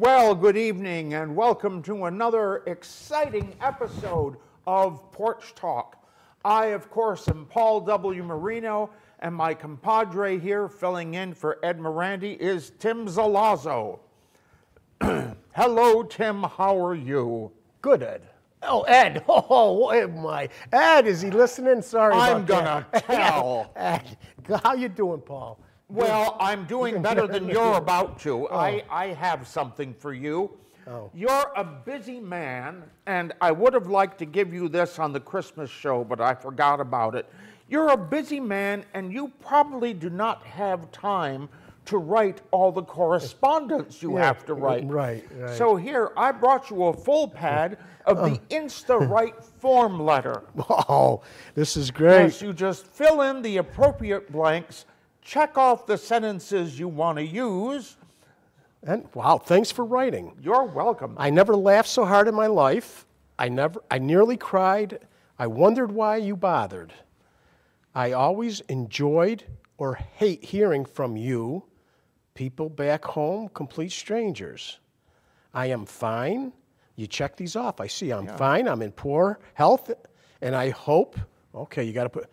Well, good evening and welcome to another exciting episode of Porch Talk. I, of course, am Paul W. Marino, and my compadre here filling in for Ed Morandi is Tim Zalazzo. Hello, Tim. How are you? Good, Ed. Oh, Ed. Oh, what am I? Ed, is he listening? Sorry I'm about gonna tell. Ed, how you doing, Paul? Well, I'm doing better than you're about to. Oh. I have something for you. Oh. You're a busy man, and I would have liked to give you this on the Christmas show, but I forgot about it. You're a busy man, and you probably do not have time to write all the correspondence you have to write. Right. So here, I brought you a full pad of the Insta-Write form letter. Oh, this is great. Yes, you just fill in the appropriate blanks, check off the sentences you want to use. And wow, thanks for writing. You're welcome. I never laughed so hard in my life. I nearly cried. I wondered why you bothered. I always enjoyed or hate hearing from you, people back home, complete strangers. I am fine. You check these off. I see I'm fine. I'm in poor health, and I hope. Okay, you got to put.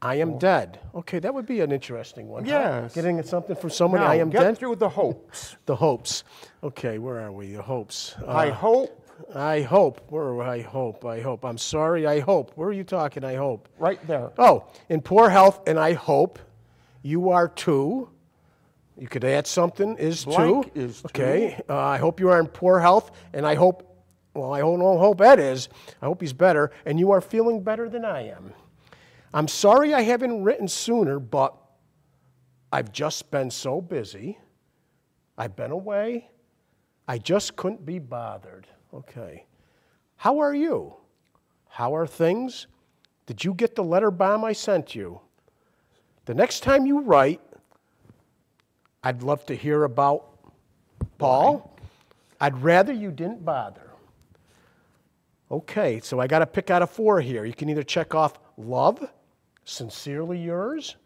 I am dead. Okay, that would be an interesting one. Yes. Huh? Getting something from somebody. Now, I am get dead. through the hopes. The hopes. Okay, where are we? The hopes. I hope. I hope. Where? I hope. I'm sorry. I hope. Where are you talking? I hope. Right there. Oh, in poor health, and I hope you are too. You could add something. Is Blank too. is too. Okay. I hope you are in poor health, and I hope. Well, I don't hope Ed is. I hope he's better, and you are feeling better than I am. I'm sorry I haven't written sooner, but I've just been so busy. I've been away. I just couldn't be bothered. Okay. How are you? How are things? Did you get the letter bomb I sent you? The next time you write, I'd love to hear about Paul. I'd rather you didn't bother. Okay, so I got to pick out of 4 here. You can either check off love, sincerely yours,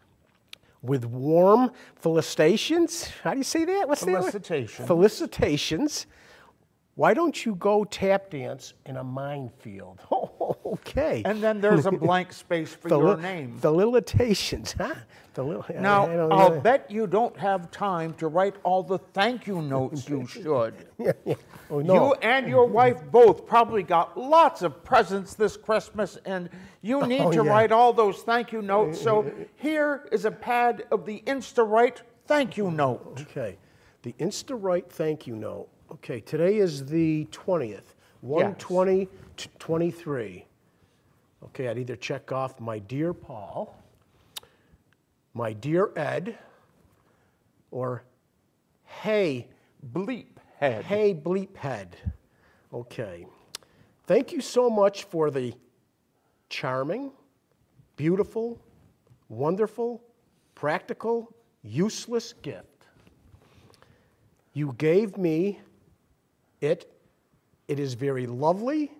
with warm felicitations. How do you say that? What's Felicitations. that? Felicitations. Why don't you go tap dance in a minefield? Oh, okay. And then there's a blank space for your name. Felicitations, huh? Now, I'll bet you don't have time to write all the thank you notes you should. Yeah. Oh, no. You and your wife both probably got lots of presents this Christmas, and you need to write all those thank you notes. So here is a pad of the Insta-Write thank you note. Okay, the Insta-Write thank you note. Okay, today is the 20th, 1/20/23. Okay, I'd either check off my dear Paul, my dear Ed, or hey, Bleep head. Hey, bleep head. Okay. Thank you so much for the charming, beautiful, wonderful, practical, useless gift. You gave me it. It is very lovely.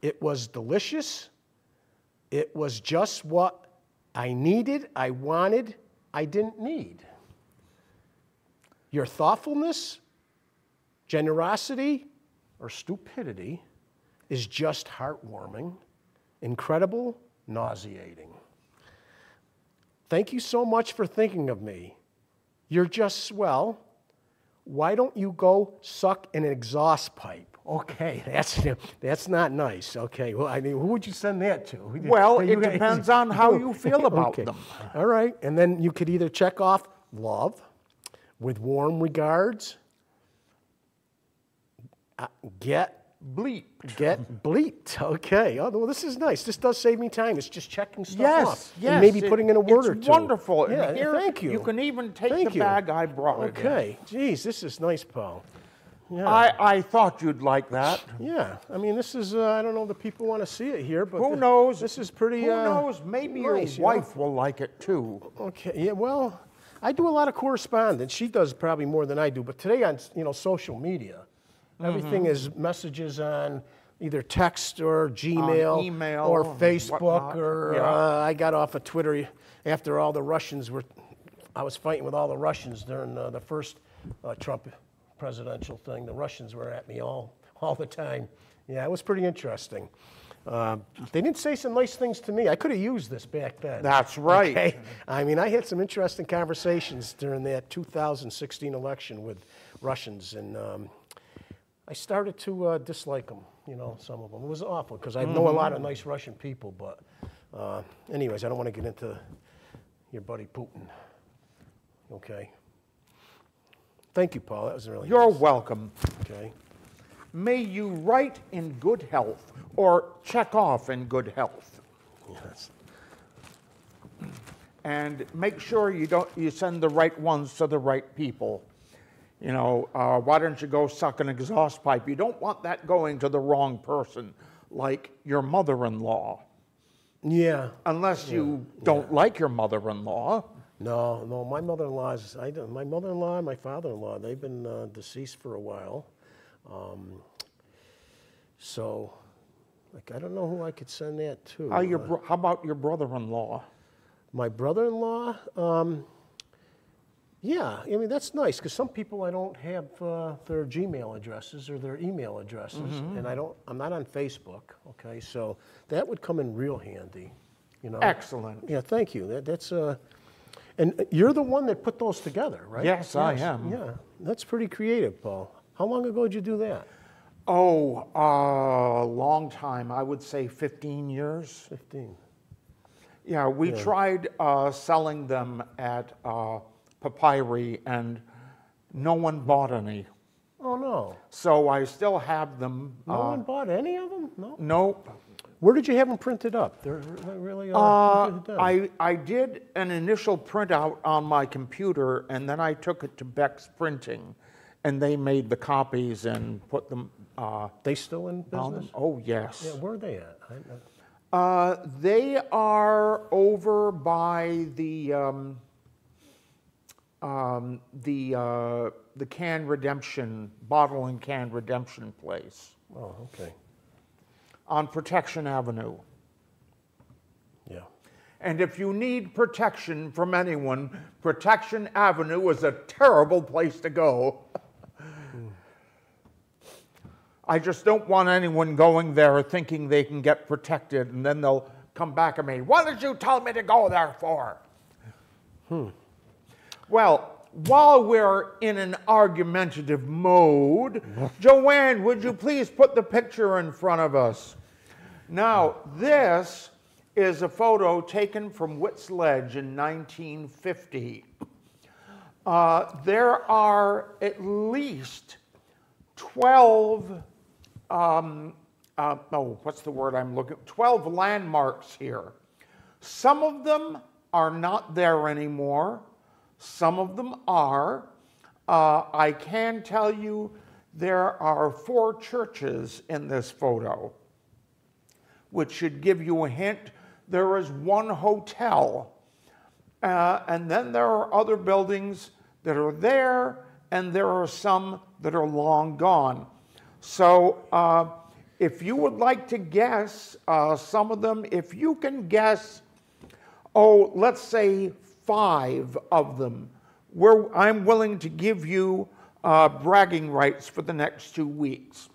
It was delicious. It was just what I needed, I wanted, I didn't need. Your thoughtfulness, generosity, or stupidity is just heartwarming, incredible, nauseating. Thank you so much for thinking of me. You're just swell. Why don't you go suck an exhaust pipe? Okay, that's not nice. Okay, well, I mean, who would you send that to? Well, it depends on how you feel about them. All right, and then you could either check off love, with warm regards, get bleeped. Okay. Oh, well, this is nice. This does save me time. It's just checking stuff off. Yes. And maybe putting in a word or two. It's wonderful. Yeah, and here, thank you. You can even take the bag I brought. Okay. Geez, this is nice, Paul. Yeah. I thought you'd like that. Yeah. I mean, this is, I don't know if the people want to see it here, but who knows? This is pretty, who knows? Maybe nice, your wife will like it too. Okay. Yeah, well, I do a lot of correspondence. She does probably more than I do. But today on, social media, everything is messages on either text or Gmail, email, or Facebook, whatnot. or I got off of Twitter after all the Russians were. I was fighting with all the Russians during the first Trump presidential thing. The Russians were at me all the time. Yeah, it was pretty interesting. They didn't say some nice things to me. I could have used this back then. That's right. Okay? I mean, I had some interesting conversations during that 2016 election with Russians, and I started to dislike them, some of them. It was awful because I know a lot of nice Russian people, but anyways, I don't want to get into your buddy Putin. Okay. Thank you, Paul. That was really You're nice. welcome. Okay. May you write in good health or check off in good health. Yes. And make sure you send the right ones to the right people. Why don't you go suck an exhaust pipe? You don't want that going to the wrong person, like your mother-in-law. Yeah. Unless you don't like your mother-in-law. No, my mother-in-law and my father-in-law, they've been deceased for a while. So, I don't know who I could send that to. How about your brother-in-law? My brother-in-law, yeah, I mean, that's nice, because some people I don't have their Gmail addresses or their email addresses, and I'm not on Facebook, okay, so that would come in real handy, Excellent. Yeah, thank you. That's and you're the one that put those together, right? Yes, I am. Yeah, that's pretty creative, Paul. How long ago did you do that? Oh, a long time. I would say 15 years. 15. Yeah, we tried selling them at Papyri, and no one bought any. Oh, no. So I still have them. No one bought any of them? No? Nope. Where did you have them printed up? They're really I did an initial printout on my computer, and then I took it to Beck's Printing, and they made the copies and put them. They still in business? Oh, yes. Yeah, where are they at? They are over by the can redemption, bottle and can redemption place. Oh, okay. On Protection Avenue. Yeah. And if you need protection from anyone, Protection Avenue is a terrible place to go. I just don't want anyone going there thinking they can get protected, and then they'll come back at me. What did you tell me to go there for? Well, while we're in an argumentative mode, Joanne, would you please put the picture in front of us? Now, this is a photo taken from Witt's Ledge in 1950. There are at least 12 what's the word I'm looking? 12 landmarks here. Some of them are not there anymore. Some of them are. I can tell you there are 4 churches in this photo, which should give you a hint. There is 1 hotel. And then there are other buildings that are there, and there are some that are long gone. So if you would like to guess some of them, if you can guess, let's say 5 of them, I'm willing to give you bragging rights for the next 2 weeks.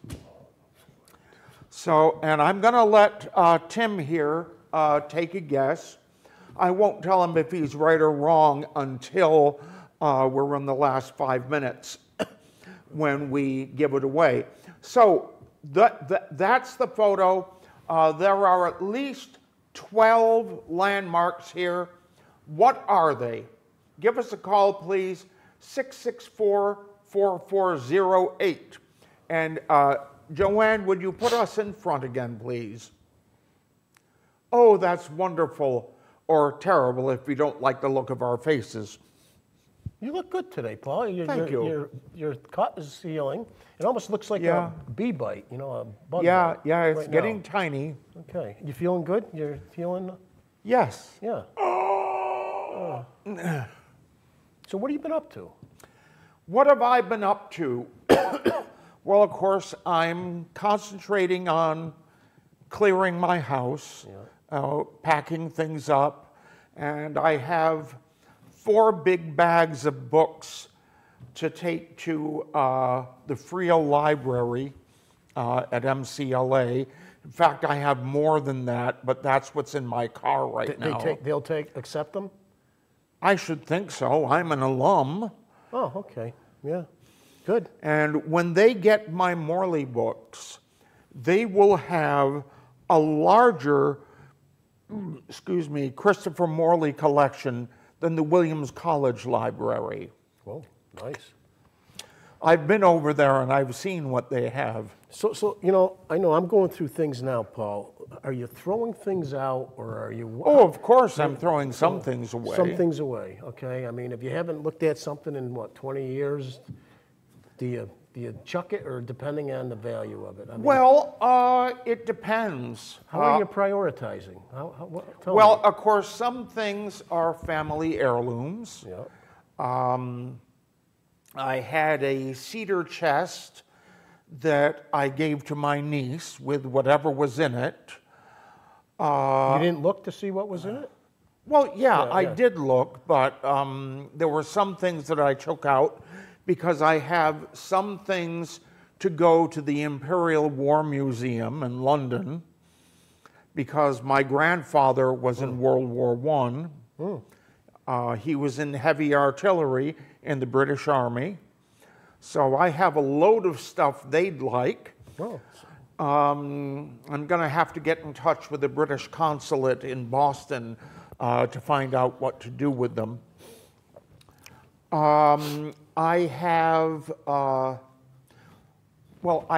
So, and I'm going to let Tim here take a guess. I won't tell him if he's right or wrong until we're in the last 5 minutes when we give it away. So that's the photo. There are at least 12 landmarks here. What are they? Give us a call, please, 664-4408. And Joanne, would you put us in front again, please? Oh, that's wonderful, or terrible if you don't like the look of our faces. You look good today, Paul. Thank you. Your cut is healing. It almost looks like a bee bite, a bug bite. Yeah, it's right getting now. tiny. Okay. You feeling good? You're feeling? Yes. Yeah. So what have you been up to? What have I been up to? Well, of course, I'm concentrating on clearing my house, packing things up, and I have 4 big bags of books to take to the Friel Library at MCLA. In fact, I have more than that, but that's what's in my car right now. They'll accept them? I should think so. I'm an alum. Oh, okay. Yeah. Good. And when they get my Morley books, they will have a larger, Christopher Morley collection than the Williams College Library. Whoa, nice. I've been over there and I've seen what they have. So you know, I know I'm going through things now, Paul. Are you throwing things out, or are you? Oh, of course, I'm throwing some things away. Some things away, okay. I mean, if you haven't looked at something in 20 years, do you chuck it, or depending on the value of it? I mean, Well, it depends. how are you prioritizing? Tell Well, me. of course, some things are family heirlooms. Yeah. I had a cedar chest that I gave to my niece with whatever was in it. You didn't look to see what was in it? Well, yeah, I yeah. did look, but there were some things that I took out because I have some things to go to the Imperial War Museum in London because my grandfather was in World War I. He was in heavy artillery in the British Army. So I have a load of stuff they'd like. Oh. I'm going to have to get in touch with the British consulate in Boston to find out what to do with them. I have, I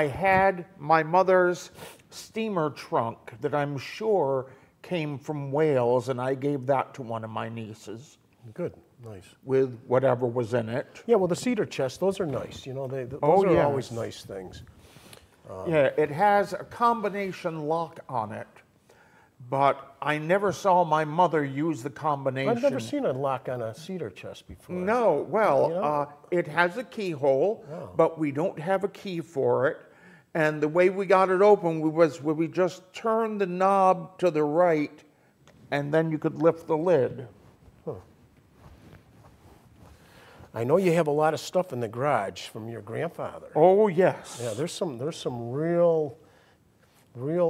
had my mother's steamer trunk that I'm sure came from Wales, and I gave that to one of my nieces. Good, nice. With whatever was in it. Yeah, well, the cedar chest, those are nice. You know, those are yes. always nice things. Yeah, it has a combination lock on it, but I never saw my mother use the combination. I've never seen a lock on a cedar chest before. No, well, You know? it has a keyhole, Oh. but we don't have a key for it. And the way we got it open was where we just turned the knob to the right, and then you could lift the lid. I know you have a lot of stuff in the garage from your grandfather. Oh, yes. Yeah, there's some real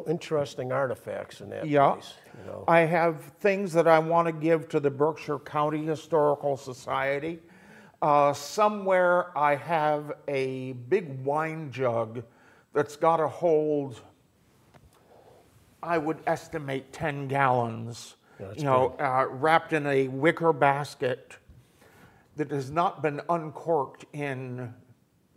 interesting artifacts in that Yeah. place. You know. I have things that I want to give to the Berkshire County Historical Society. Somewhere I have a big wine jug that's got to hold, I would estimate 10 gallons, Yeah, wrapped in a wicker basket that has not been uncorked in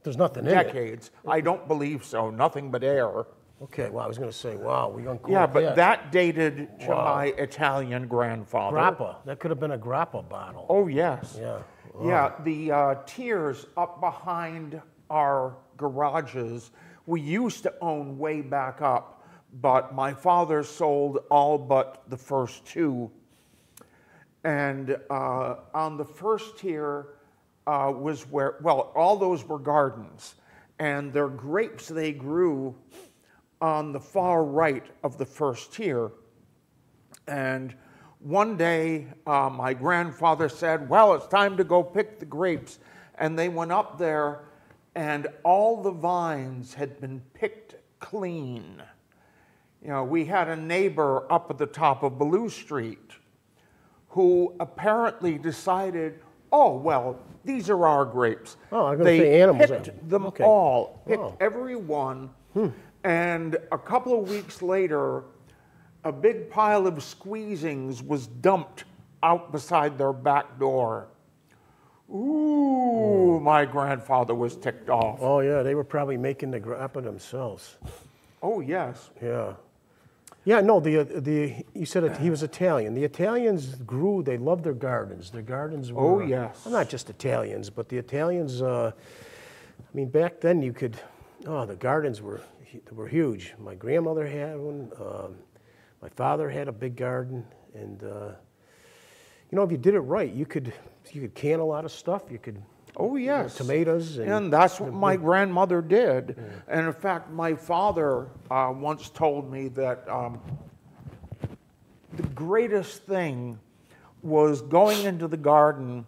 There's nothing in it. decades. I don't believe so, nothing but air. Okay, well, I was going to say, wow, we uncorked Yeah, but that dated to Wow. my Italian grandfather. Grappa. That could have been a grappa bottle. Oh, yes. Yeah. Yeah, the tiers up behind our garages, we used to own way back up, but my father sold all but the first two. And on the first tier was where, well, all those were gardens, and their grapes they grew on the far right of the first tier. And one day, my grandfather said, well, it's time to go pick the grapes. And they went up there, and all the vines had been picked clean. You know, we had a neighbor up at the top of Ballou Street who apparently decided, oh, well, these are our grapes. Oh, I'm going to say animals. Picked them Okay. all, picked Oh. every one. And a couple of weeks later, a big pile of squeezings was dumped out beside their back door. Ooh, my grandfather was ticked off. Oh, yeah, they were probably making the grappa themselves. Oh, yes. Yeah. Yeah, no, you said he was Italian. The Italians grew, they loved their gardens. Their gardens were... Oh, yes. Well, not just Italians, but the Italians, I mean, back then you could, the gardens were huge. My grandmother had one. My father had a big garden. And, you know, if you did it right, you could can a lot of stuff. You could... Oh, yes. Tomatoes. And that's what my grandmother did. Yeah. And in fact, my father once told me that the greatest thing was going into the garden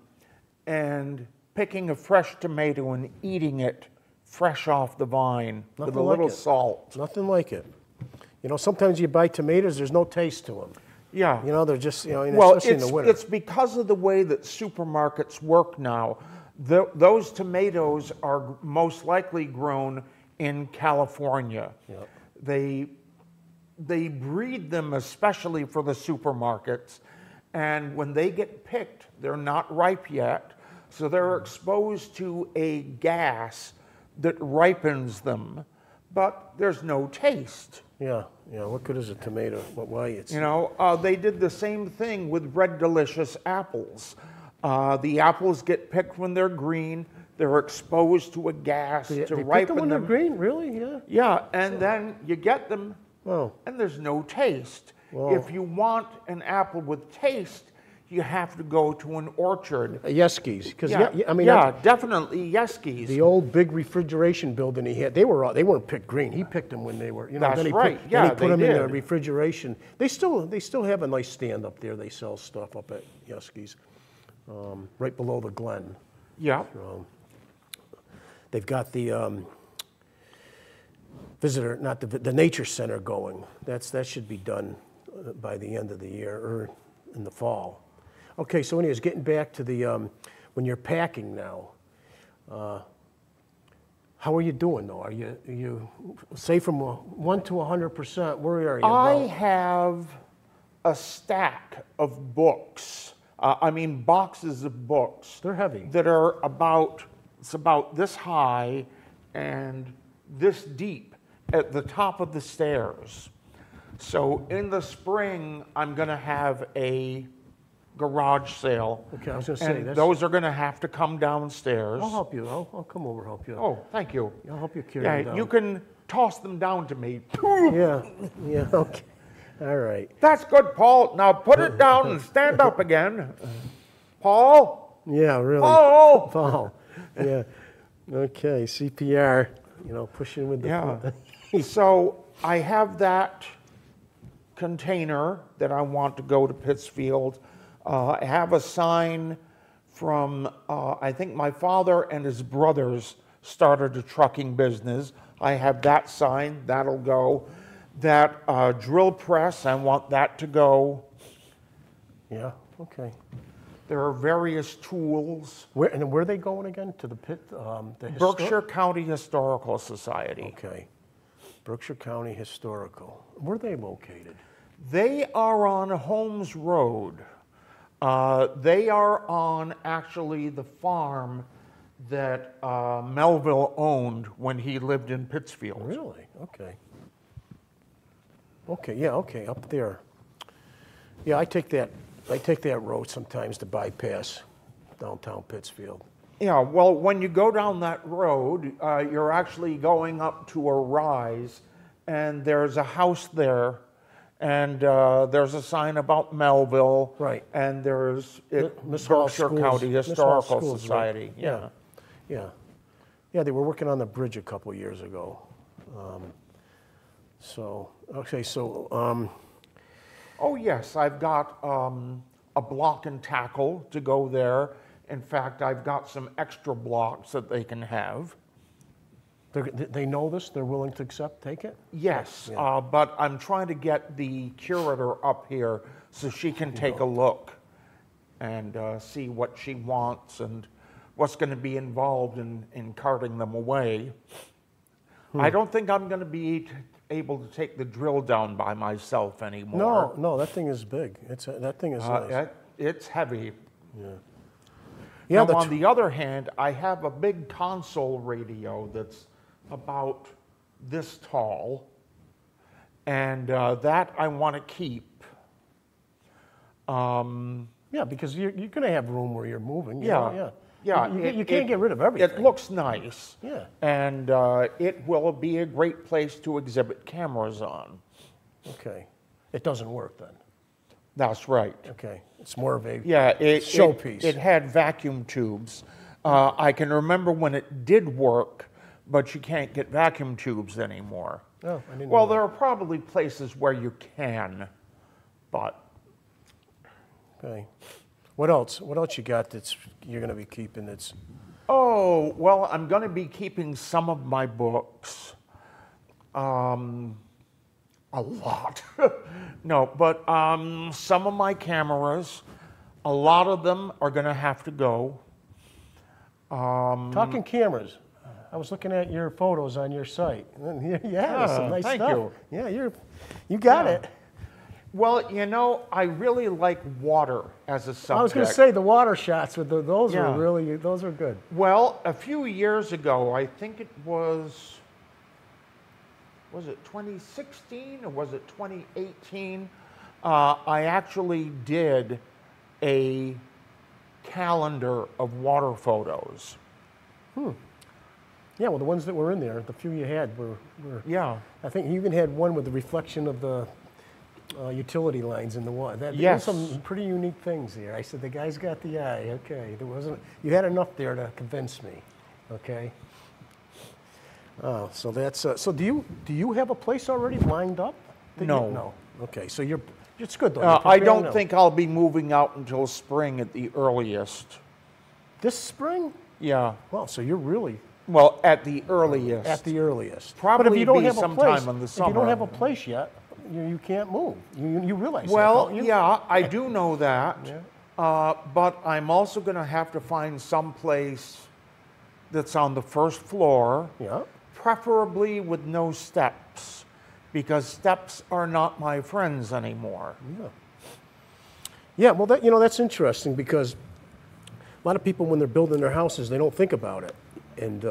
and picking a fresh tomato and eating it fresh off the vine with a like little it. salt. Nothing like it. You know, sometimes you buy tomatoes, there's no taste to them. Yeah. You know, they're just, you know, Well, especially in the winter. it's because of the way that supermarkets work now. Those tomatoes are most likely grown in California. Yep. They breed them especially for the supermarkets, and when they get picked, they're not ripe yet, so they're exposed to a gas that ripens them, but there's no taste. Yeah, yeah. What good is a tomato? Why it's? You know, they did the same thing with Red Delicious apples. The apples get picked when they're green. They're exposed to a gas to they ripen pick them when they're them. green, really? Yeah. Yeah, and then you get them, Oh. and there's no taste. Wow. If you want an apple with taste, you have to go to an orchard. Yeskies, because I mean, yeah, definitely Yeskies. the old big refrigeration building he had, they weren't picked green. He picked them when they were, you know. That's then he right. Put, Yeah, then he put they them in the did. refrigeration. They still have a nice stand up there. They sell stuff up at Yeskies, right below the Glen. Yeah. They've got the the nature center going. That should be done by the end of the year or in the fall. Okay, so anyways, getting back to the when you're packing now, how are you doing though? Are you say from 1 to 100%? Where are you? I have a stack of books. I mean, boxes of books. They're heavy. That are about this high and this deep at the top of the stairs. So in the spring, I'm going to have a garage sale. Okay, I was going to say and those are going to have to come downstairs. I'll help you. I'll come over and help you. Oh, thank you. I'll help you carry Yeah, them down. you can toss them down to me. Yeah, okay. All right. That's good, Paul. Now put it down and stand up again. Paul? Yeah, really. Paul? Paul. Yeah. Okay, CPR, you know, pushing with the Yeah. So I have that container that I want to go to Pittsfield. I have a sign from, I think my father and his brothers started a trucking business. I have that sign, that'll go. That drill press, I want that to go. Yeah, okay. There are various tools. Where are they going again? To the pit? Berkshire County Historical Society. Okay. Berkshire County Historical. Where are they located? They are on Holmes Road. They are on actually the farm that Melville owned when he lived in Pittsfield. Really? Okay. Okay, yeah, okay, up there. Yeah, I take that road sometimes to bypass downtown Pittsfield. Yeah, well, when you go down that road, you're actually going up to a rise, and there's a house there, and there's a sign about Melville. Right. And there's Berkshire County Historical Society. Right? Yeah. Yeah. Yeah, they were working on the bridge a couple years ago. Oh, yes, I've got a block and tackle to go there. In fact, I've got some extra blocks that they can have. They know this? They're willing to take it? Yes, Yeah. but I'm trying to get the curator up here so she can take a look and see what she wants and what's going to be involved in carting them away. I don't think I'm going to be able to take the drill down by myself anymore. No, that thing is big. That thing is nice. It's heavy. Yeah. Yeah. Now, on the other hand, I have a big console radio that's about this tall, and that I want to keep. Yeah, because you're going to have room where you're moving. Yeah. You can't get rid of everything. It looks nice. Yeah. And it will be a great place to exhibit cameras on. Okay. It doesn't work then. That's right. Okay. It's more of a showpiece. showpiece. It had vacuum tubes. I can remember when it did work, but you can't get vacuum tubes anymore. Oh, I didn't Well, know there are probably places where you can, but. Okay. What else? What else you got that's you're going to be keeping that's Oh, well, I'm going to be keeping some of my books. A lot. No, but some of my cameras, a lot of them are going to have to go. Talking cameras, I was looking at your photos on your site. Yeah, some nice thank stuff. you. Yeah, you got Yeah. it. Well, you know, I really like water as a subject. I was going to say the water shots with those Yeah. those are good. Well, a few years ago, I think it was it 2016 or was it 2018? I actually did a calendar of water photos. Yeah, well, the ones that were in there, the few you had were Yeah. I think you even had one with the reflection of the utility lines in the water. There were Yes. some pretty unique things here. I said, the guy's got the eye. Okay, you had enough there to convince me. Okay. Oh, so that's so. Do you have a place already lined up? No. No. Okay, so it's good though. I don't think I'll be moving out until spring at the earliest. this spring. Yeah. Well, so you're really Well, at the earliest. at the earliest. Probably but if you don't be have a sometime place, in the if you don't summer. have a place yet, you can't move. You realize Well, that, don't you? yeah, I do know that. Yeah. But I'm also going to have to find some place that's on the first floor, Yeah. preferably with no steps, because steps are not my friends anymore. Yeah, well, that's interesting because a lot of people, when they're building their houses, they don't think about it, and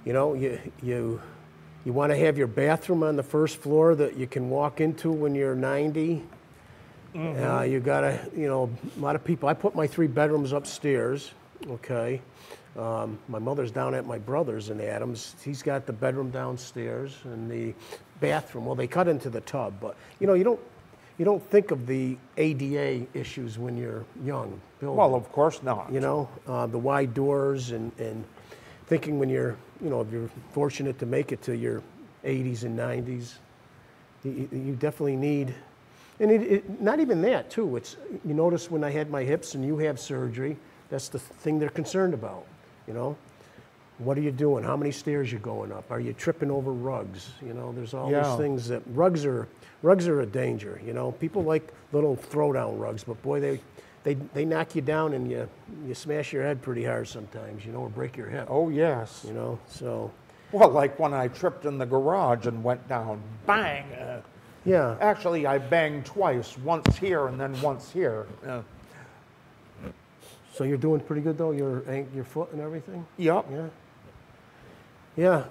you want to have your bathroom on the first floor that you can walk into when you're 90. You gotta, a lot of people. I put my 3 bedrooms upstairs. Okay, my mother's down at my brother's in Adams. He's got the bedroom downstairs and the bathroom. Well, they cut into the tub, but you don't think of the ADA issues when you're young. Building. Well, of course not. The wide doors and thinking when if you're fortunate to make it to your 80s and 90s, you definitely need, and not even that too. You notice when I had my hips and you have surgery, that's the thing they're concerned about. What are you doing? How many stairs you going up? Are you tripping over rugs? There's all these things that rugs are a danger. People like little throwdown rugs, but boy, they knock you down and you smash your head pretty hard sometimes, or break your hip. Oh, yes. So. Well, like when I tripped in the garage and went down, bang. Yeah. Actually, I banged twice, once here and then once here. So you're doing pretty good though, your foot and everything? Yep. Yeah.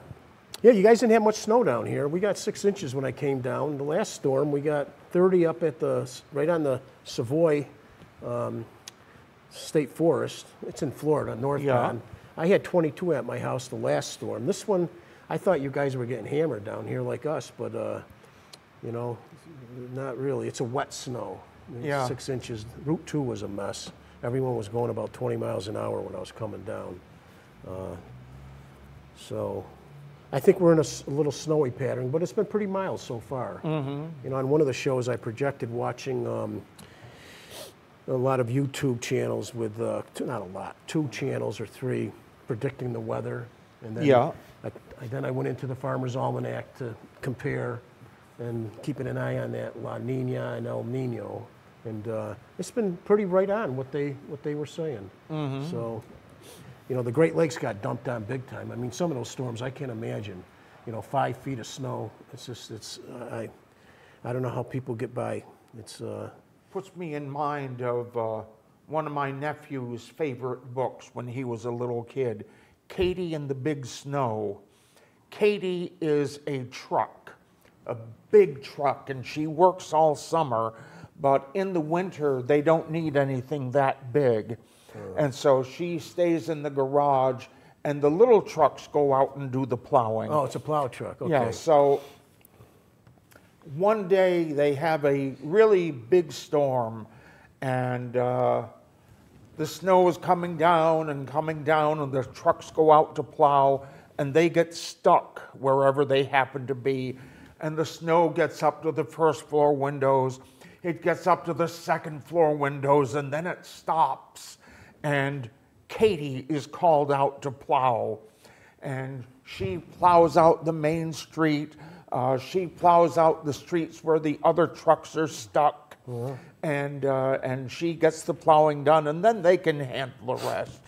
Yeah, you guys didn't have much snow down here. We got 6 inches when I came down. The last storm, we got 30 up right on the Savoy State Forest. It's in Florida, North Pond. I had 22 at my house the last storm. This one, I thought you guys were getting hammered down here like us, but not really. It's a wet snow. 6 inches. Route 2 was a mess. Everyone was going about 20 miles an hour when I was coming down. So I think we're in a little snowy pattern, but it's been pretty mild so far. On one of the shows I projected watching a lot of YouTube channels with, not a lot, 2 channels or 3 predicting the weather. And then then I went into the Farmer's Almanac to compare and keeping an eye on that La Nina and El Nino. And it's been pretty right on what they were saying. So, the Great Lakes got dumped on big time. I mean, some of those storms I can't imagine. 5 feet of snow. I don't know how people get by. Puts me in mind of one of my nephew's favorite books when he was a little kid, Katie and the Big Snow. Katie is a truck, a big truck, and she works all summer, but in the winter they don't need anything that big. And so she stays in the garage and the little trucks go out and do the plowing. Oh, it's a plow truck. Okay. Yeah, so one day they have a really big storm and the snow is coming down and the trucks go out to plow and they get stuck wherever they happen to be, and the snow gets up to the first floor windows, it gets up to the second floor windows, and then it stops and Katie is called out to plow, and she plows out the main street. She plows out the streets where the other trucks are stuck, and she gets the plowing done, and then they can handle the rest.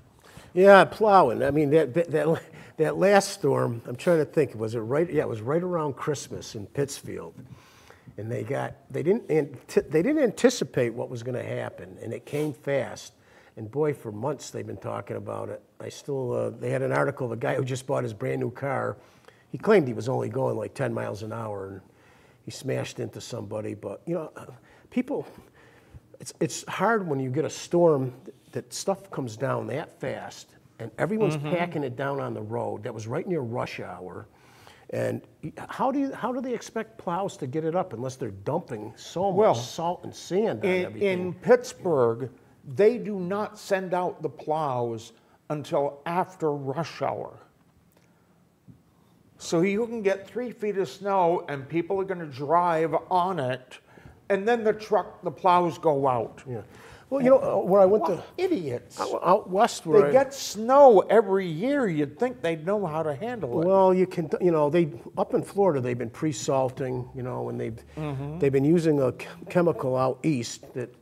Yeah, plowing. I mean, that last storm, I'm trying to think, was it right? Yeah, it was right around Christmas in Pittsfield. And they didn't anticipate what was going to happen, and it came fast. And boy, for months they've been talking about it. They had an article of a guy who just bought his brand new car. He claimed he was only going like 10 miles an hour, and he smashed into somebody. But people, it's hard when you get a storm that stuff comes down that fast, and everyone's packing it down on the road. That was right near rush hour. And how do they expect plows to get it up unless they're dumping so much salt and sand on everything? In Pittsburgh, they do not send out the plows until after rush hour. So you can get 3 feet of snow and people are going to drive on it, and then the plows go out. Yeah. Well, where I went to idiots out west, they get snow every year. You'd think they'd know how to handle it. Well, they up in Florida they've been pre-salting, and they've been using a chemical out east that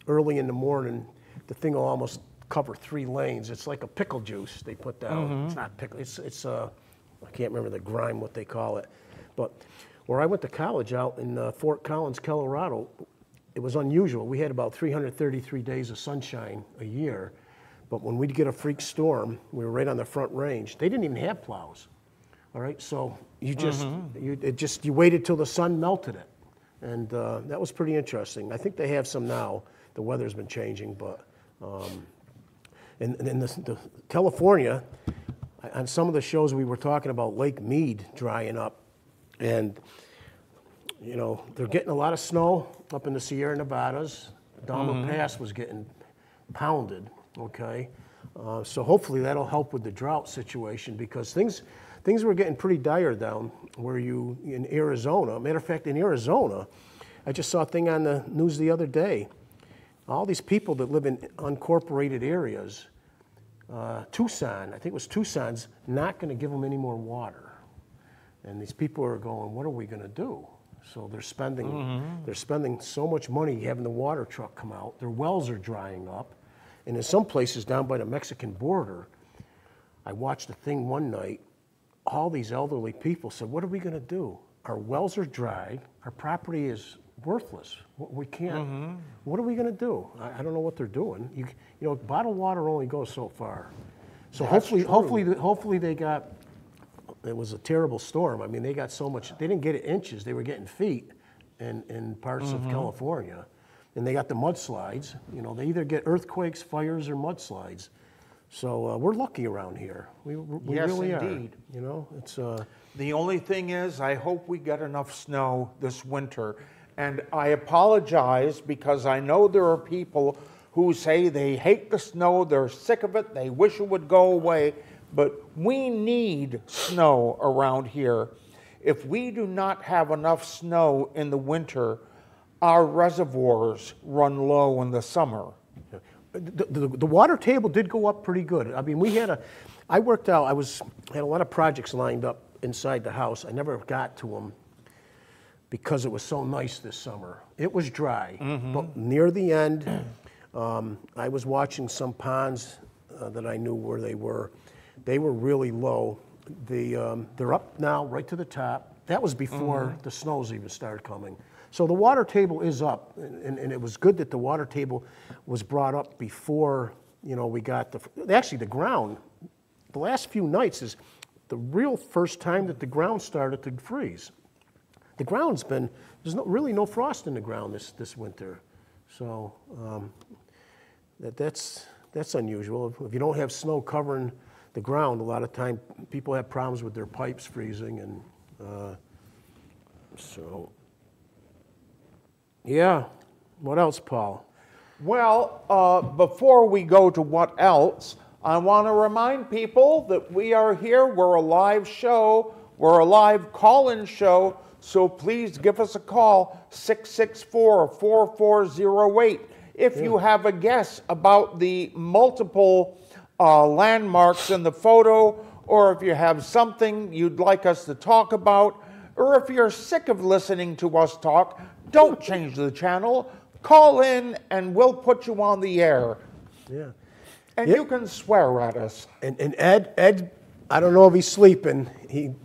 early in the morning the thing will almost cover 3 lanes. It's like a pickle juice they put down. It's not pickle. It's I can't remember the grime what they call it, but where I went to college out in Fort Collins, Colorado. It was unusual. We had about 333 days of sunshine a year, but when we'd get a freak storm, we were right on the front range. They didn't even have plows. All right, so you you waited till the sun melted it, and that was pretty interesting. I think they have some now. The weather's been changing, but in the California, on some of the shows we were talking about Lake Mead drying up, and they're getting a lot of snow up in the Sierra Nevadas. Dahmer Pass was getting pounded, okay? So hopefully that'll help with the drought situation, because things were getting pretty dire down in Arizona. Matter of fact, in Arizona, I just saw a thing on the news the other day. All these people that live in unincorporated areas, Tucson, I think it was Tucson's not going to give them any more water. And these people are going, what are we going to do? So they're spending so much money having the water truck come out. Their wells are drying up. And in some places down by the Mexican border, I watched a thing one night. All these elderly people said, what are we going to do? Our wells are dry. Our property is worthless. We can't. What are we going to do? I don't know what they're doing. Bottled water only goes so far. So hopefully they got. It was a terrible storm. I mean, they got so much. They didn't get it inches. They were getting feet in parts of California, and they got the mudslides. They either get earthquakes, fires, or mudslides. So we're lucky around here. We yes, really indeed. are. It's the only thing is, I hope we get enough snow this winter. And I apologize because I know there are people who say they hate the snow, they're sick of it, they wish it would go away. But we need snow around here. If we do not have enough snow in the winter, our reservoirs run low in the summer. The water table did go up pretty good. I mean, I worked out, had a lot of projects lined up inside the house. I never got to them because it was so nice this summer. It was dry, but near the end, I was watching some ponds that I knew where they were. They were really low. They're up now, right to the top. That was before the snows even started coming. So the water table is up, and it was good that the water table was brought up before we got the ground. The last few nights is the real first time that the ground started to freeze. The ground's there's really no frost in the ground this winter, so that's unusual. If you don't have snow covering the ground, a lot of time people have problems with their pipes freezing, and so yeah. What else, Paul? Well, before we go to what else, I want to remind people that we are here. We're a live show. We're a live call-in show, so please give us a call, 664-4408. If you have a guess about the multiple landmarks in the photo, or if you have something you'd like us to talk about, or if you're sick of listening to us talk, don't change the channel. Call in and we'll put you on the air. Yeah. And you can swear at us. And Ed, I don't know if he's sleeping.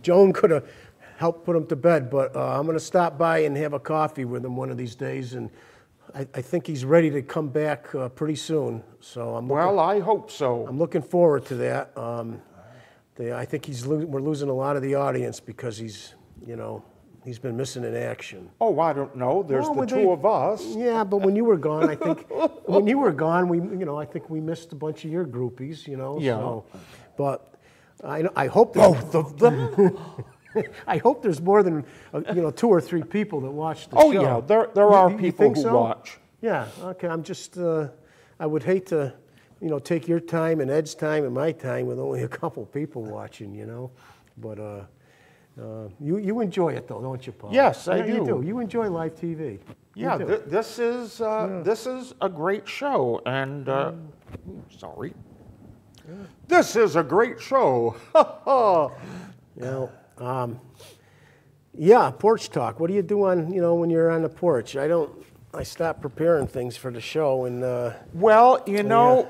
Joan could have helped put him to bed, but I'm going to stop by and have a coffee with him one of these days, and I think he's ready to come back pretty soon. So I hope so. I'm looking forward to that. I think we're losing a lot of the audience because he's been missing in action. Oh, I don't know. There's the two of us. Yeah, but when you were gone, I think I think we missed a bunch of your groupies. Yeah. So, but I hope both of them. I hope there's more than 2 or 3 people that watch the show. Oh yeah, there are people who watch. Yeah. Okay. I'm just. I would hate to, take your time and Ed's time and my time with only a couple people watching. But you enjoy it though, don't you, Paul? Yes, I do. You do. You enjoy live TV. Yeah. This is a great show, and sorry. Yeah. This is a great show. Yeah, Porch Talk. What do you do when you're on the porch? I stopped preparing things for the show and.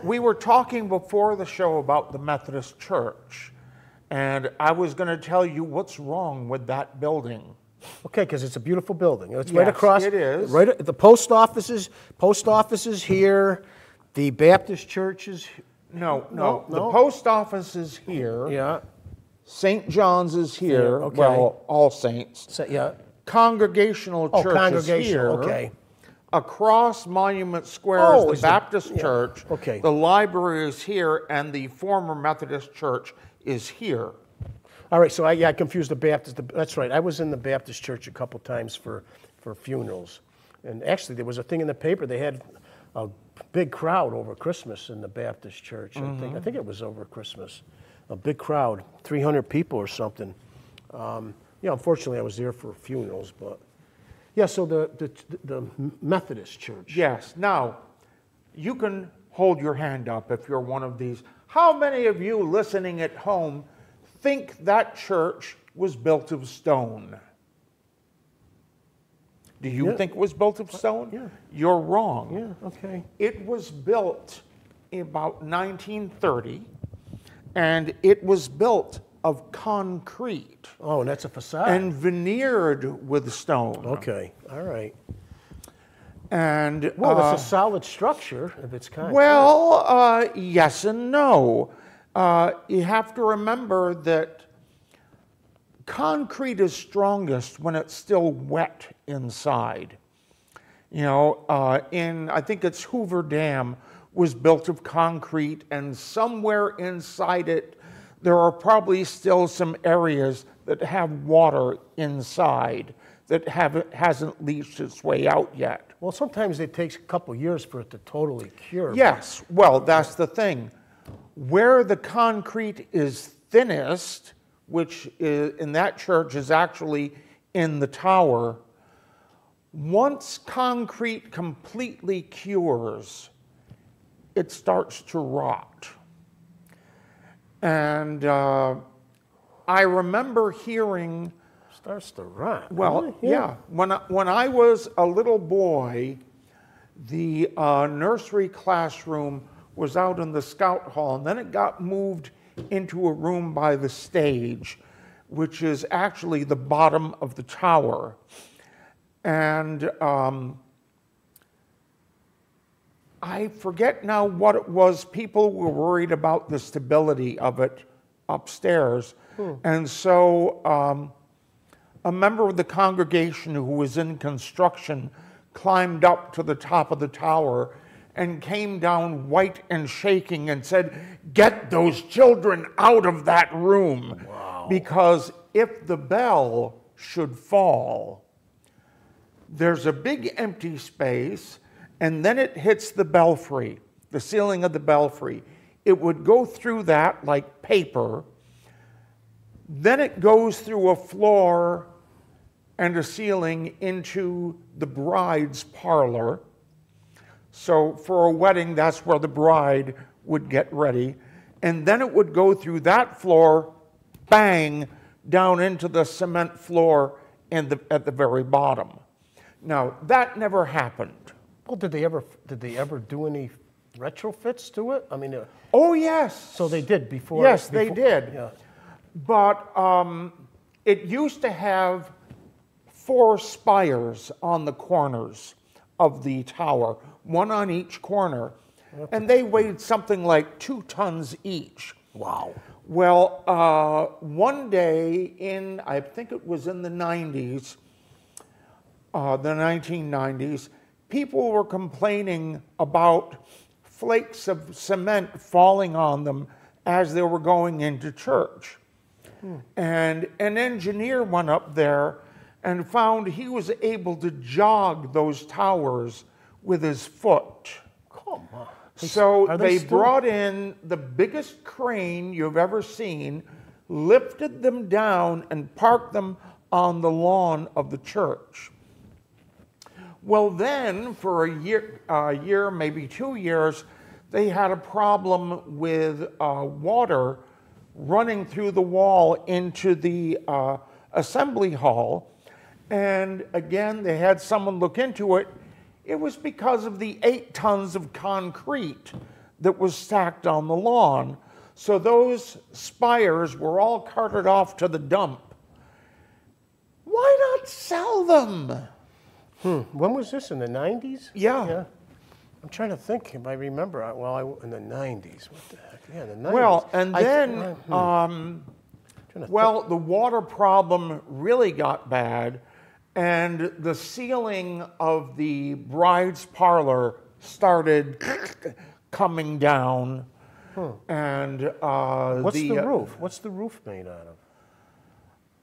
We were talking before the show about the Methodist Church, and I was going to tell you what's wrong with that building. Okay, because it's a beautiful building. It's right across. It is. Right at the post office is here. The Baptist church is. No. The post office is here. Yeah. St. John's is here. Yeah, okay. Well, All Saints. Yeah. Congregational Church is here. Okay. Across Monument Square is the Baptist Church. Okay. The library is here, and the former Methodist Church is here. All right, so I confused the Baptist. That's right. I was in the Baptist church a couple times for funerals. And actually, there was a thing in the paper. They had a big crowd over Christmas in the Baptist church. Mm-hmm. I think it was over Christmas. A big crowd, 300 people or something. Unfortunately, I was there for funerals, but yeah. So the Methodist church. Yes. Now, you can hold your hand up if you're one of these. How many of you listening at home think that church was built of stone? Do you think it was built of stone? Yeah. You're wrong. Yeah. Okay. It was built in about 1930. And it was built of concrete. Oh, and that's a facade. And veneered with stone. Okay, all right. And it's a solid structure if it's concrete. Well, yes and no. You have to remember that concrete is strongest when it's still wet inside. I think it's Hoover Dam was built of concrete, and somewhere inside it, there are probably still some areas that have water inside that hasn't leached its way out yet. Well, sometimes it takes a couple years for it to totally cure. Yes, well, that's the thing. Where the concrete is thinnest, which in that church is actually in the tower, once concrete completely cures, it starts to rot. And I remember hearing... Starts to rot? Well, really? Yeah. When I was a little boy, the nursery classroom was out in the scout hall, and then it got moved into a room by the stage, which is actually the bottom of the tower. And I forget now what it was. People were worried about the stability of it upstairs. And so a member of the congregation who was in construction climbed up to the top of the tower and came down white and shaking and said, "Get those children out of that room." Wow. Because if the bell should fall, there's a big empty space, and then it hits the belfry, the ceiling of the belfry. It would go through that like paper. Then it goes through a floor and a ceiling into the bride's parlor. So for a wedding, that's where the bride would get ready. and then it would go through that floor, bang, down into the cement floor at the very bottom. Now, that never happened. Well, did they ever do any retrofits to it? I mean, Oh, yes. so they did before. Yes, they did. Yeah. But it used to have 4 spires on the corners of the tower, one on each corner, and they weighed something like 2 tons each. Wow. Well, one day I think it was in the 90s, the 1990s, people were complaining about flakes of cement falling on them as they were going into church. And an engineer went up there and found he was able to jog those towers with his foot. Come on. So they brought in the biggest crane you've ever seen, lifted them down, and parked them on the lawn of the church. Well, then, for a year, maybe 2 years, they had a problem with water running through the wall into the assembly hall. And again, they had someone look into it. It was because of the 8 tons of concrete that was stacked on the lawn. So those spires were all carted off to the dump. Why not sell them? When was this, in the 90s? Yeah. I'm trying to think if I remember. In the 90s. What the heck? Yeah, the 90s. Well, and then, the water problem really got bad, and the ceiling of the bride's parlor started coming down. And what's the roof? What's the roof made out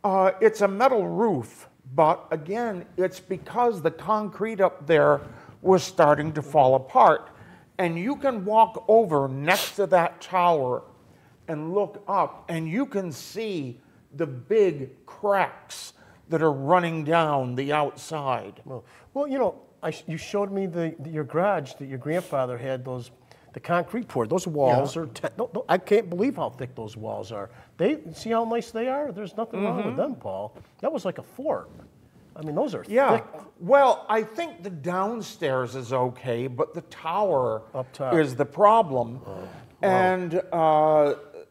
of? It's a metal roof, but again, it's because the concrete up there was starting to fall apart. And you can walk over next to that tower and look up, and you can see the big cracks that are running down the outside. Well, you know, you showed me your garage that your grandfather had the concrete poured. Those walls are, I can't believe how thick those walls are. See how nice they are? There's nothing wrong with them, Paul. That was like a fort. I mean, those are thick. Well, I think the downstairs is okay, but the tower up top is the problem. And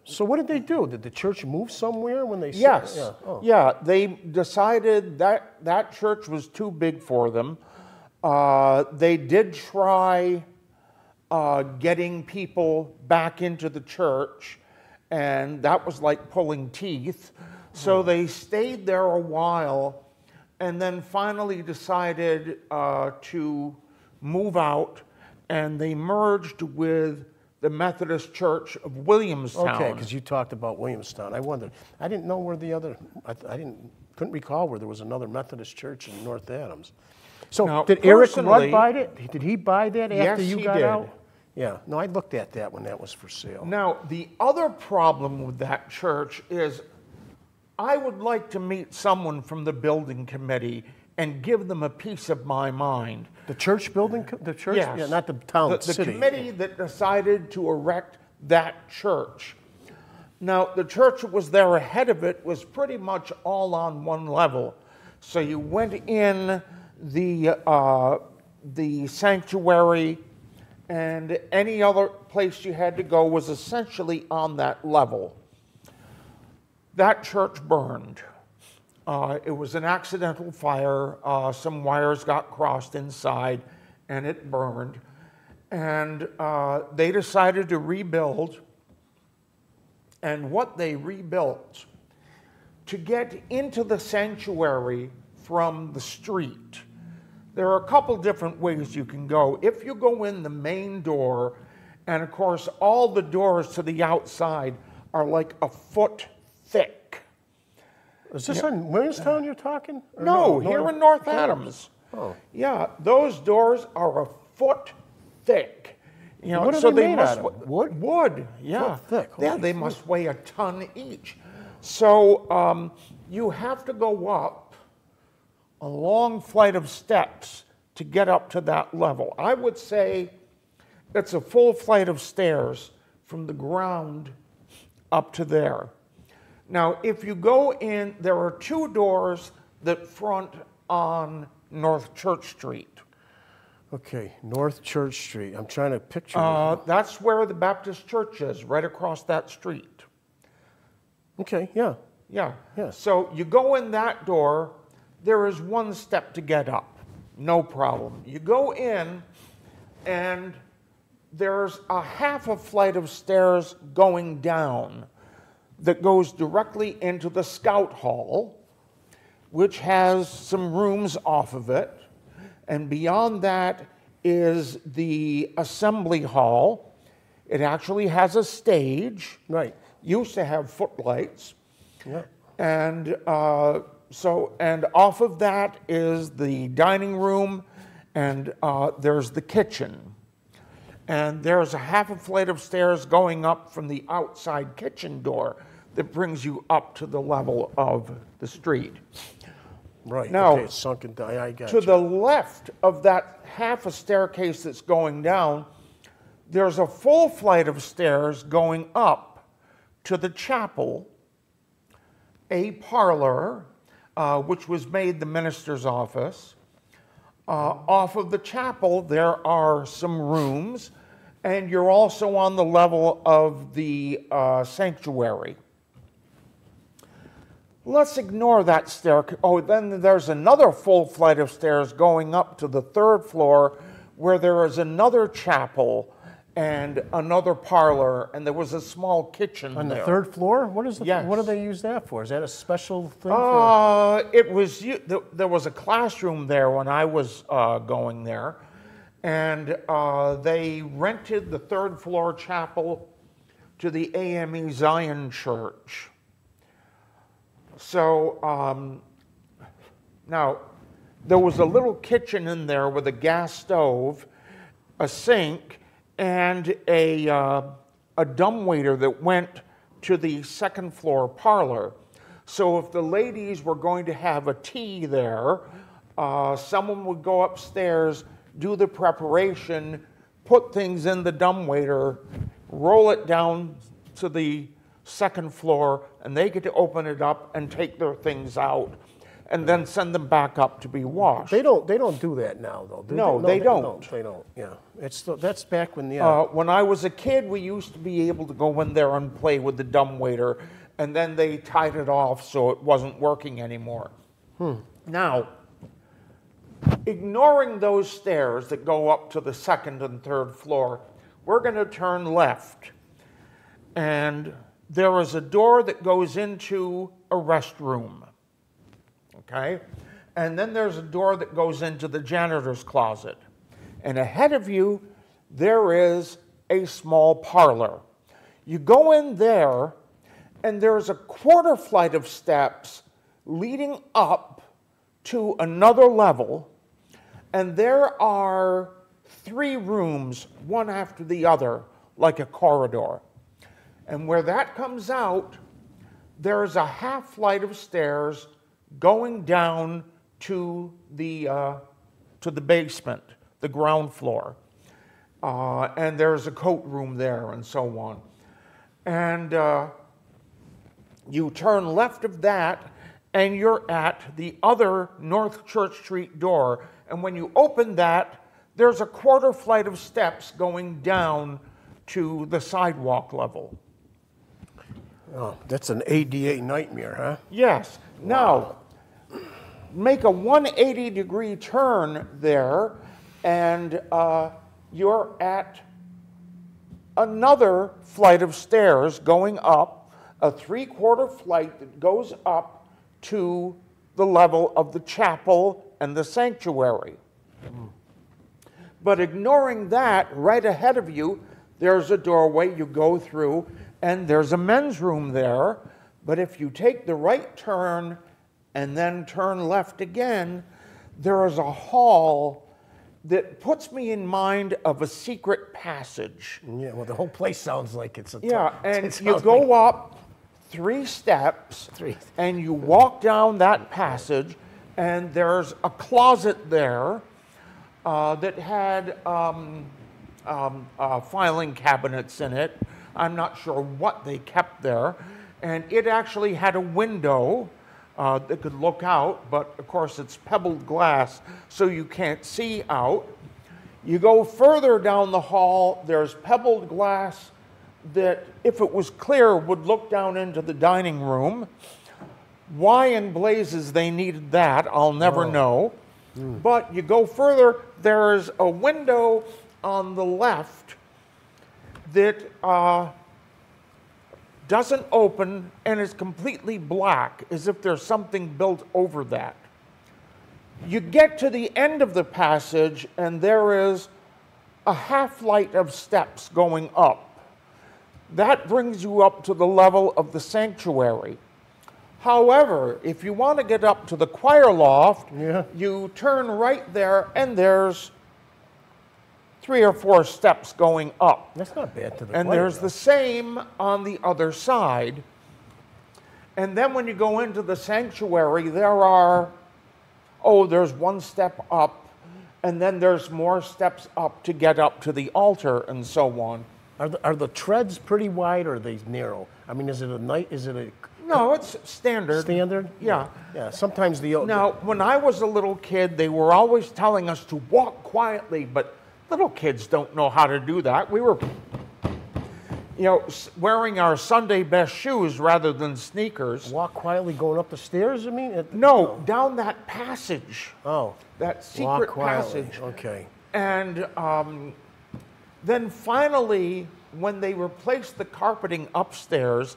so what did they do? Did the church move somewhere when they? Yes. Yeah, they decided that church was too big for them. They did try getting people back into the church, and that was like pulling teeth. So they stayed there a while, and then finally decided to move out, and they merged with the Methodist Church of Williamstown. Okay, because you talked about Williamstown. I wondered. I didn't know where the other. Couldn't recall where there was another Methodist church in North Adams. So now, did Eric Rudd buy it? Did he buy that after you got out? Yes, he did. Yeah. No, I looked at that when that was for sale. Now, the other problem with that church is I would like to meet someone from the building committee and give them a piece of my mind. The church building? The church? Yes. Yeah, not the town, the city. The committee that decided to erect that church. Now, the church that was there ahead of it was pretty much all on one level. So you went in the sanctuary, and any other place you had to go was essentially on that level. That church burned. It was an accidental fire. Some wires got crossed inside, and it burned. And they decided to rebuild. And what they rebuilt, to get into the sanctuary from the street, there are a couple different ways you can go. If you go in the main door, and of course all the doors to the outside are like a foot thick. Is this in Williamstown you're talking? No, here in North Adams. Oh. Yeah, those doors are a foot thick. You know, what are so they made must out of? Wood? Wood, yeah. Foot thick. Yeah, they must weigh a ton each. So you have to go up a long flight of steps to get up to that level. I would say it's a full flight of stairs from the ground up to there. Now, if you go in, there are two doors that front on North Church Street. Okay, North Church Street. I'm trying to picture it. That's where the Baptist church is, right across that street. Okay, yeah. Yeah. Yeah. So you go in that door, there is one step to get up. No problem. You go in, and there's a half a flight of stairs going down that goes directly into the Scout Hall, which has some rooms off of it. And beyond that is the Assembly Hall. It actually has a stage. Right. Used to have footlights. Yeah. And and off of that is the dining room, and there's the kitchen. And there's a half a flight of stairs going up from the outside kitchen door that brings you up to the level of the street. Right. Now, okay, it's sunken down. I got to the left of that half a staircase that's going down, there's a full flight of stairs going up to the chapel, a parlor, which was made the minister's office. Off of the chapel, there are some rooms, and you're also on the level of the sanctuary. Let's ignore that staircase. Oh, then there's another full flight of stairs going up to the third floor, where there is another chapel and another parlor, and there was a small kitchen on there. the third floor? What is the, Yes. What do they use that for? Is that a special thing? For... There was a classroom there when I was going there, and they rented the third floor chapel to the AME Zion Church. So now there was a little kitchen in there with a gas stove, a sink, and a dumbwaiter that went to the second floor parlor. So if the ladies were going to have a tea there, someone would go upstairs, do the preparation, put things in the dumbwaiter, roll it down to the second floor, and they get to open it up and take their things out, and then send them back up to be washed. They don't do that now, though. No, they don't. No, they don't. Yeah, that's back when the. When I was a kid, we used to be able to go in there and play with the dumbwaiter, and then they tied it off so it wasn't working anymore. Now, ignoring those stairs that go up to the second and third floor, we're going to turn left, and there is a door that goes into a restroom. Okay? And then there's a door that goes into the janitor's closet. And ahead of you, there is a small parlor. You go in there, and there's a quarter flight of steps leading up to another level, and there are 3 rooms, one after the other, like a corridor. And where that comes out, there's a half flight of stairs going down to the basement, the ground floor. And there's a coat room there and so on. And you turn left of that, and you're at the other North Church Street door. And when you open that, there's a quarter flight of steps going down to the sidewalk level. Oh, that's an ADA nightmare, huh? Yes. Now, make a 180-degree turn there, and you're at another flight of stairs going up, a 3/4 flight that goes up to the level of the chapel and the sanctuary. But ignoring that, right ahead of you, there's a doorway you go through, and there's a men's room there. But if you take the right turn and then turn left again, there is a hall that puts me in mind of a secret passage. Yeah, well, the whole place sounds like it's a... And you go up 3 steps, and you walk down that passage, and there's a closet there that had filing cabinets in it. I'm not sure what they kept there. And it actually had a window that could look out, but of course it's pebbled glass, so you can't see out. You go further down the hall, there's pebbled glass that, if it was clear, would look down into the dining room. Why in blazes they needed that, I'll never know. But you go further, there's a window on the left that doesn't open and is completely black, as if there's something built over that. You get to the end of the passage, and there is a half flight of steps going up. That brings you up to the level of the sanctuary. However, if you want to get up to the choir loft, you turn right there, and there's 3 or 4 steps going up. That's not bad to the And choir, there's the same on the other side. And then when you go into the sanctuary, there are, there's 1 step up, and then there's more steps up to get up to the altar, and so on. Are the treads pretty wide, or are they narrow? I mean, is it a No, it's standard. Standard? Yeah. Yeah, sometimes Now, when I was a little kid, they were always telling us to walk quietly, but little kids don't know how to do that. We were, wearing our Sunday best shoes rather than sneakers. walk quietly going up the stairs, I mean? No, down that passage. Oh. That secret Walk quietly. passage. Okay. And then finally, when they replaced the carpeting upstairs,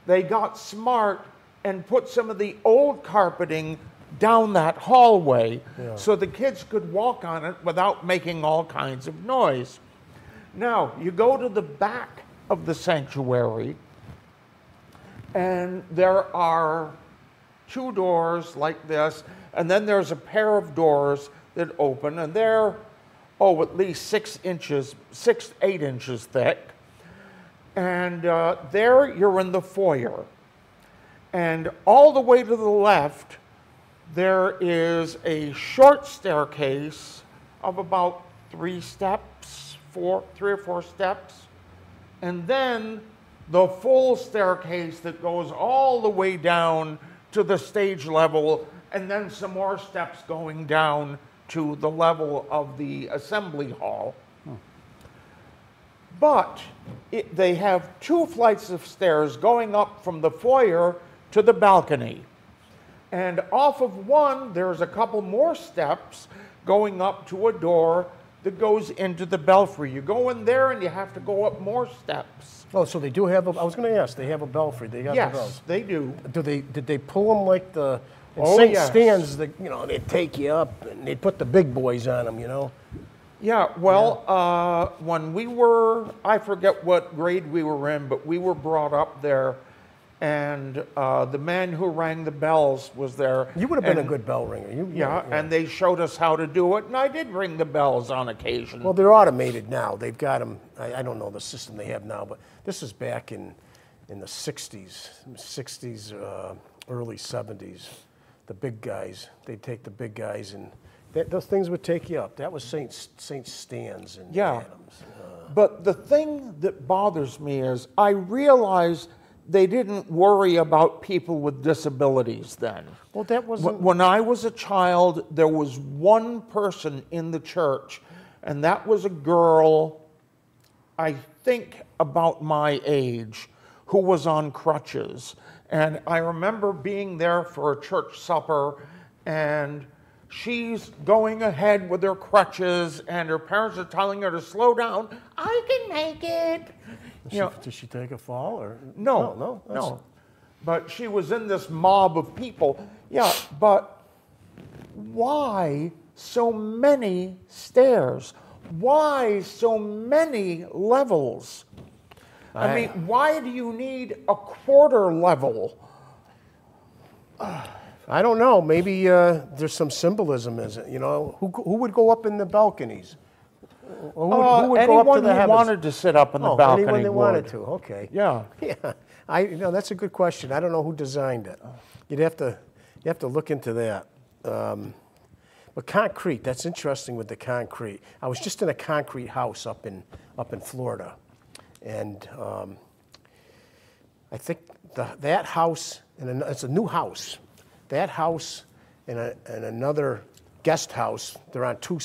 they got smart and put some of the old carpeting down that hallway so the kids could walk on it without making all kinds of noise. Now, you go to the back of the sanctuary, and there are 2 doors like this, and then there's a pair of doors that open, and they're, at least 8 inches thick. And there you're in the foyer. And all the way to the left, there is a short staircase of about 3 or 4 steps. And then the full staircase that goes all the way down to the stage level, and then some more steps going down to the level of the assembly hall. But they have 2 flights of stairs going up from the foyer to the balcony. And off of one, there's a couple more steps going up to a door that goes into the belfry. You go in there and you have to go up more steps. Oh, so they do have I was going to ask, they have a belfry. They got the bells. Yes, they do. Did they pull them like the Oh, St. Stan's, they'd take you up and they'd put the big boys on them, Yeah, well, when we were, I forget what grade we were in, but we were brought up there, and the man who rang the bells was there. You would have been a good bell ringer. And they showed us how to do it, and I did ring the bells on occasion. Well, they're automated now. They've got them, I don't know the system they have now, but this is back in the 60s, early 70s. The big guys, they'd take the big guys, and those things would take you up. That was St. Stan's and Adams. But the thing that bothers me is I realize they didn't worry about people with disabilities then. Well, that wasn't... When I was a child, there was one person in the church, and that was a girl, I think about my age, who was on crutches. And I remember being there for a church supper, and she's going ahead with her crutches, and her parents are telling her to slow down. I can make it. Did she take a fall? Or No. But she was in this mob of people. Yeah, but why so many stairs? Why so many levels? I mean, why do you need a quarter level? I don't know. Maybe there's some symbolism, is it? Who would go up in the balconies? Who would go up to the heavens? Anyone who wanted to sit up in the balcony anyone that would. wanted to. Okay. Yeah. Yeah. That's a good question. I don't know who designed it. You have to look into that. But concrete, that's interesting with the concrete. I was just in a concrete house up in Florida, and I think that house, and it's a new house. That house and another guest house, they're on two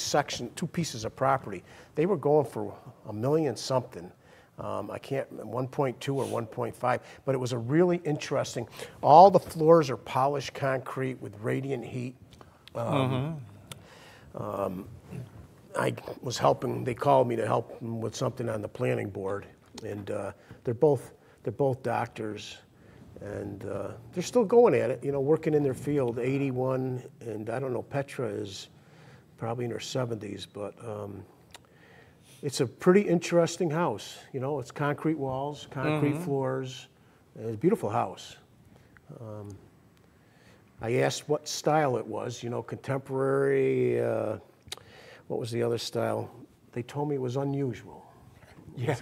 pieces of property. They were going for $1 million something. I can't, 1.2 or 1.5, but it was a really interesting. All the floors are polished concrete with radiant heat. I was helping. They called me to help them with something on the planning board, and they're both doctors, and they're still going at it. You know, working in their field. 81, and I don't know. Petra is probably in her 70s, but it's a pretty interesting house. You know, it's concrete walls, concrete floors. And it's a beautiful house. I asked what style it was, you know, contemporary, what was the other style? They told me it was unusual. Yeah.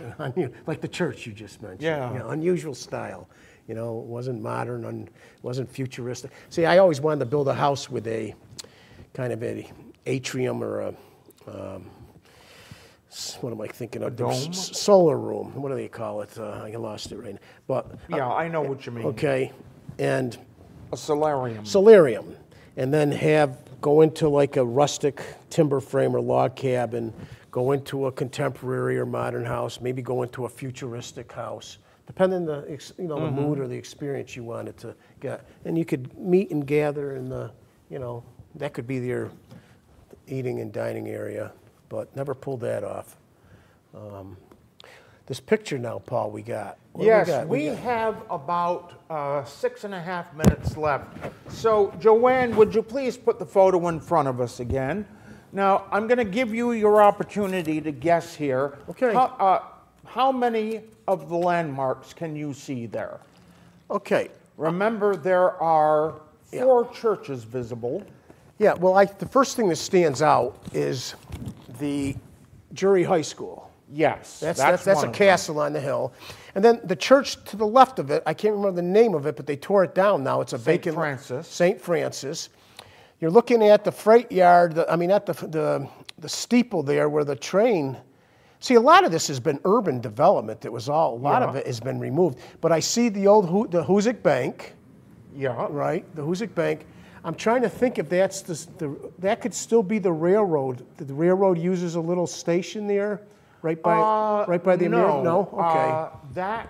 Like the church you just mentioned. Yeah. You know, unusual style. You know, it wasn't modern, it wasn't futuristic. See, I always wanted to build a house with a kind of an atrium or a, what am I thinking of? A dome? Solar room. What do they call it? I lost it right now. But, Yeah, I know what you mean. okay, and A solarium. solarium, and then go into like a rustic timber frame or log cabin, go into a contemporary or modern house, maybe go into a futuristic house, depending on the the mood or the experience you wanted to get. And you could meet and gather in the, that could be your eating and dining area, but never pulled that off. This picture now, Paul, we got. What do Yes, we have about 6.5 minutes left. So, Joanne, would you please put the photo in front of us again? Now, I'm going to give you your opportunity to guess here. Okay. How many of the landmarks can you see there? Okay. Remember, there are 4 churches visible. Yeah, well, the first thing that stands out is the Drury High School. Yes, That's one a of castle on the hill. And then the church to the left of it, I can't remember the name of it, but they tore it down now. It's a vacant. St. Francis. You're looking at the freight yard, at the steeple there where the train. See, a lot of this has been urban development. A lot of it has been removed. But I see the the Hoosick Bank. Yeah. Right, the Hoosick Bank. I'm trying to think if that's that could still be the railroad. The railroad uses a little station there. Right by the American? No? Okay.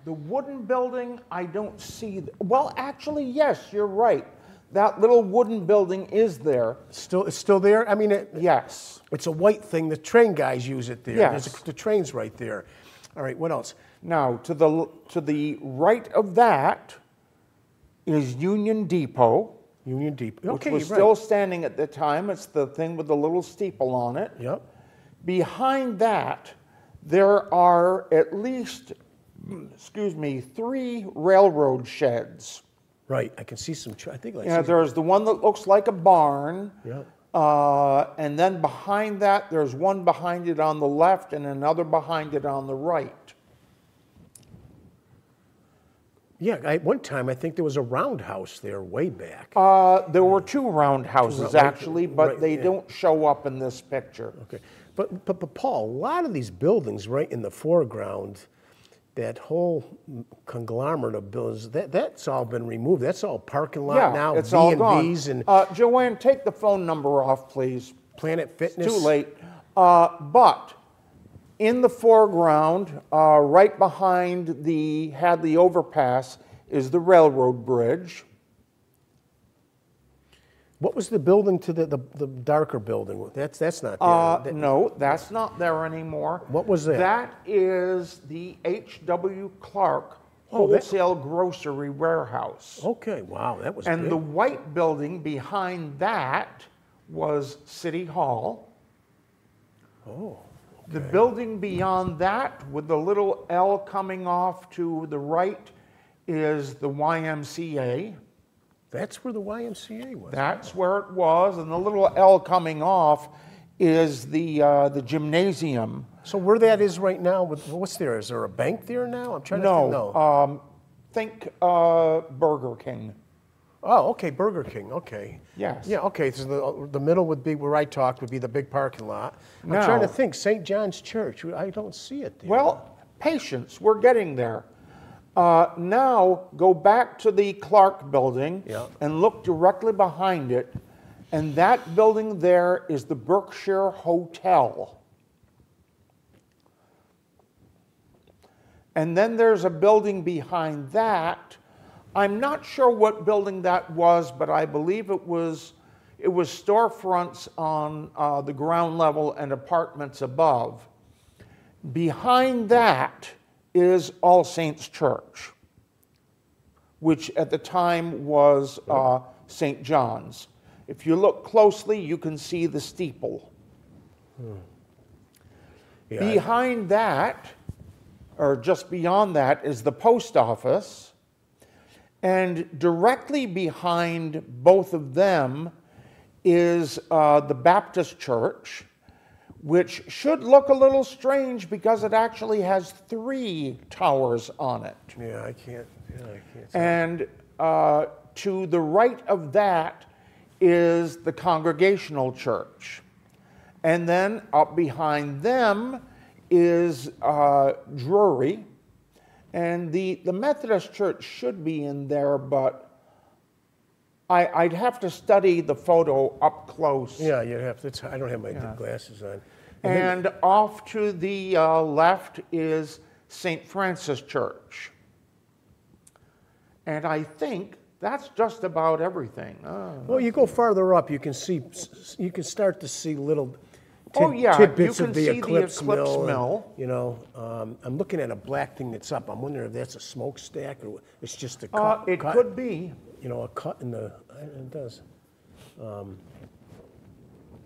The wooden building, I don't see. Well, actually, yes, you're right. That little wooden building is there. It's still there? I mean, yes. It's a white thing. The train guys use it there. Yes. The train's right there. All right, what else? Now, to the right of that is Union Depot. Union Depot. Which was still standing at the time. It's the thing with the little steeple on it. Yep. Behind that, there are at least, 3 railroad sheds. Right. I can see some. I think. There's the one that looks like a barn. Yep. And then behind that, there's one behind it on the left and another behind it on the right. Yeah, at one time I think there was a roundhouse there way back. There were 2 roundhouses actually, but they don't show up in this picture. Okay, but Paul, a lot of these buildings right in the foreground, that whole conglomerate of buildings, that's all been removed. That's all parking lot now. It's all gone. B&Bs and Joanne, take the phone number off, please. Planet Fitness. It's too late. But in the foreground, right behind the Hadley overpass, is the railroad bridge. What was the building to the darker building? That's not there. No, that's not there anymore. What was that? That is the H.W. Clark Wholesale Grocery Warehouse. Okay, wow, that was And big. the white building behind that was City Hall. Oh. The building beyond that, with the little L coming off to the right, is the YMCA. That's where the YMCA was. That's where it was, and the little L coming off is the gymnasium. So where that is right now, what's there? Is there a bank there now? I'm trying to think. No. Think Burger King. Oh, okay, Burger King, okay. Yes. Yeah, okay, so the middle would be, where I talked, would be the big parking lot. I'm Now- trying to think, St. John's Church, I don't see it there. Well, patience, we're getting there. Now go back to the Clark building Yeah. and look directly behind it, and that building there is the Berkshire Hotel. And then there's a building behind that. I'm not sure what building that was, but I believe it was storefronts on the ground level and apartments above. Behind that is All Saints Church, which at the time was St. John's. If you look closely, you can see the steeple. Yeah, Behind that, or just beyond that, is the post office. And directly behind both of them is the Baptist Church, which should look a little strange because it actually has 3 towers on it. Yeah, I can't see. And to the right of that is the Congregational Church. And then up behind them is Drury. And the Methodist Church should be in there, but I'd have to study the photo up close. Yeah, you'd have to, I don't have my glasses on. And off to the left is St. Francis Church. And I think that's just about everything. Well, you go farther up, you can start to see little you tidbits can of the see Eclipse the Eclipse Mill. Mill. I'm looking at a black thing that's up. I'm wondering if that's a smokestack or it's just a cut. It could be. A cut in the. It does.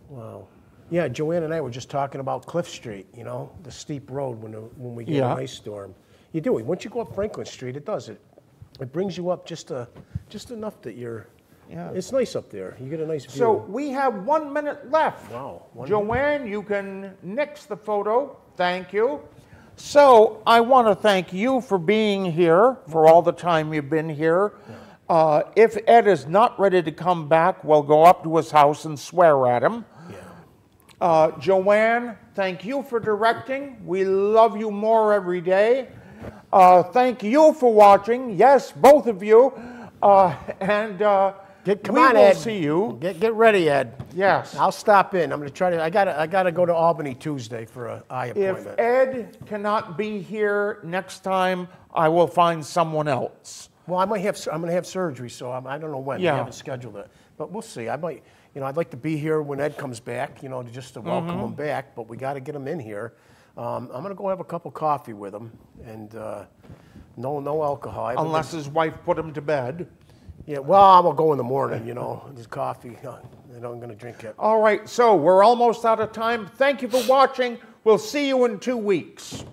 Wow. Yeah, Joanne and I were just talking about Cliff Street. The steep road when we get an ice storm. You do it once you go up Franklin Street. It does it. It brings you up just enough that you're. Yeah. It's nice up there. You get a nice view. So we have 1 minute left. Wow. Joanne, you can nix the photo. Thank you. So I want to thank you for being here, for all the time you've been here. If Ed is not ready to come back, we'll go up to his house and swear at him. Yeah. Joanne, thank you for directing. We love you more every day. Thank you for watching. Yes, both of you. Come on, Ed. See you. Get ready, Ed. Yes. I'll stop in. I'm going to try to. I gotta go to Albany Tuesday for an eye appointment. If Ed cannot be here next time, I will find someone else. Well, I'm going to have surgery, so I don't know when. Yeah. We haven't scheduled it, but we'll see. I might. I'd like to be here when Ed comes back. Just to welcome him back. But we got to get him in here. I'm going to go have a cup of coffee with him, and no alcohol. Unless his wife put him to bed. Yeah, well, I'm going to go in the morning, Just coffee. I'm going to drink it. All right, so we're almost out of time. Thank you for watching. We'll see you in 2 weeks.